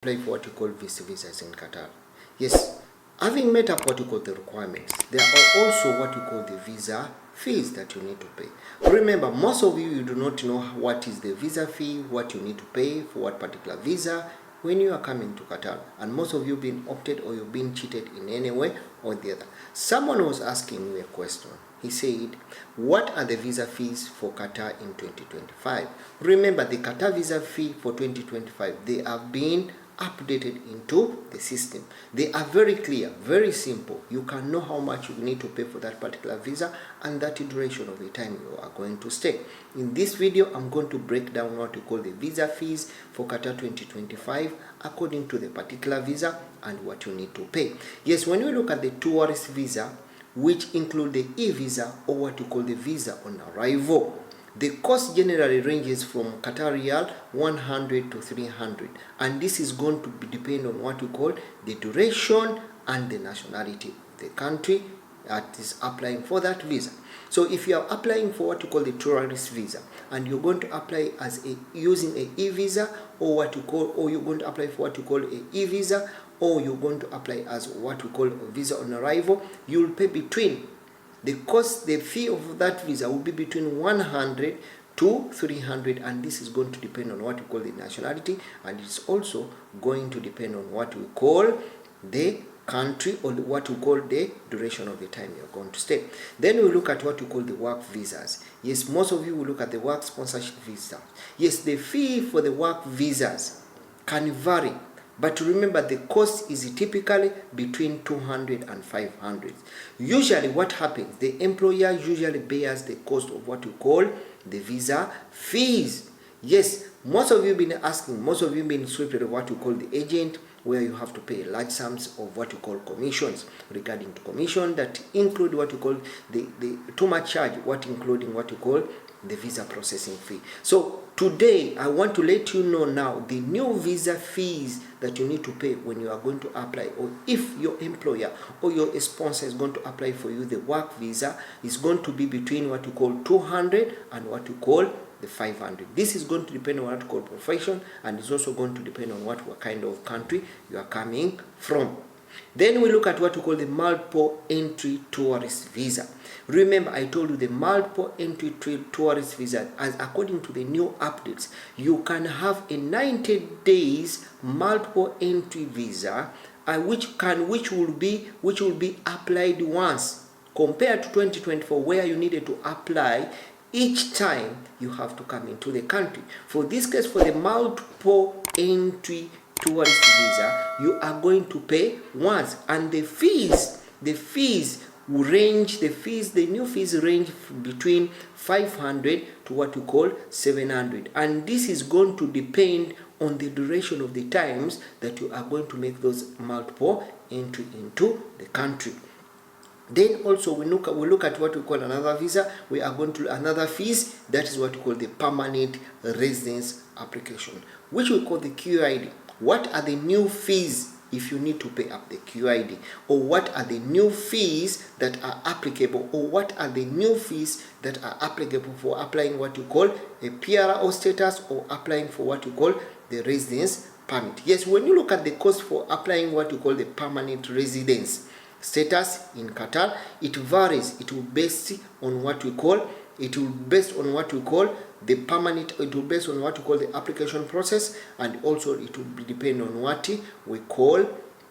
apply for what you call visas in Qatar. Yes, having met up what you call the requirements, there are also what you call the visa fees that you need to pay. Remember, most of you do not know what is the visa fee, what you need to pay for what particular visa when you are coming to Qatar, and most of you have been opted or you've been cheated in any way or the other. Someone was asking me a question. He said, what are the visa fees for Qatar in 2025? Remember, the Qatar visa fee for 2025, they have been updated into the system. They are very clear, very simple. You can know how much you need to pay for that particular visa and that duration of the time you are going to stay. In this video, I'm going to break down what we call the visa fees for Qatar 2025 according to the particular visa and what you need to pay. Yes, when we look at the tourist visa, which include the e-visa or what you call the visa on arrival, the cost generally ranges from Qatar Riyal 100 to 300, and this is going to depend on what we call the duration and the nationality of the country that is applying for that visa. So if you are applying for what you call the tourist visa and you're going to apply as using a e-visa or you're going to apply for what you call a e-visa or you're going to apply as what we call a visa on arrival, you'll pay between the fee of that visa will be between 100 to 300, and this is going to depend on what we call the nationality, and it's also going to depend on what we call the country or what we call the duration of the time you're going to stay. Then we look at what we call the work visas. Yes, most of you will look at the work sponsorship visa. Yes, the fee for the work visas can vary, but remember the cost is typically between 200 and 500. Usually what happens, the employer usually bears the cost of what we call the visa fees. Yes, most of you have been asking, most of you have been swept of what we call the agent, where you have to pay large sums of what you call commissions. Regarding to commission, that include what you call the too much charge, including what you call the visa processing fee. So today I want to let you know now the new visa fees that you need to pay when you are going to apply, or if your employer or your sponsor is going to apply for you the work visa, is going to be between what you call 200 and what you call the 500. This is going to depend on what you call profession, and it's also going to depend on what kind of country you are coming from. Then we look at what we call the multiple entry tourist visa. Remember, I told you the multiple entry tourist visa, as according to the new updates, you can have a 90 days multiple entry visa, which will be applied once, compared to 2024 where you needed to apply each time you have to come into the country. For this case, for the multiple entry tourist visa, you are going to pay once, and the new fees range between 500 to what we call 700, and this is going to depend on the duration of the times that you are going to make those multiple entry into the country. Then also we look at what we call another visa. We are going to another fees, that is what we call the permanent residence application, which we call the QID. What are the new fees if you need to pay up the QID, or what are the new fees that are applicable, or what are the new fees that are applicable for applying what you call a PRO status or applying for what you call the residence permit. Yes, when you look at the cost for applying what you call the permanent residence status in Qatar, it varies. It will based on what we call the permanent, it will based on what we call the application process, and also it will depend on what we call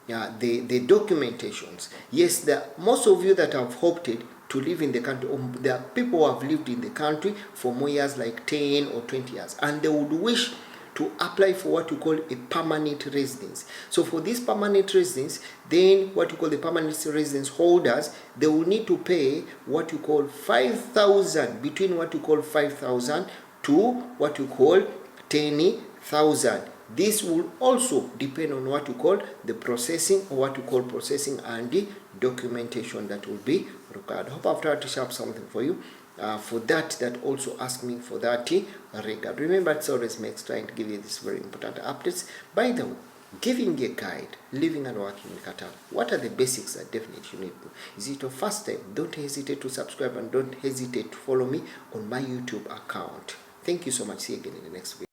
the documentations. Yes, most of you that have opted to live in the country, there are people who have lived in the country for more years, like 10 or 20 years, and they would wish to apply for what we call a permanent residence. So for this permanent residence, then what we call the permanent residence holders, they will need to pay what you call 5,000, between what you call 5,000 to what you call 10,000. This will also depend on what you call the processing, or what you call processing and the documentation that will be required. I hope I've tried to share something for you. For that also ask me for that regard. Remember, it's always Max trying to give you these very important updates. By the way, giving a guide, living and working in Qatar, what are the basics that definitely you need to? Is it your first time? Don't hesitate to subscribe, and don't hesitate to follow me on my YouTube account. Thank you so much. See you again in the next video.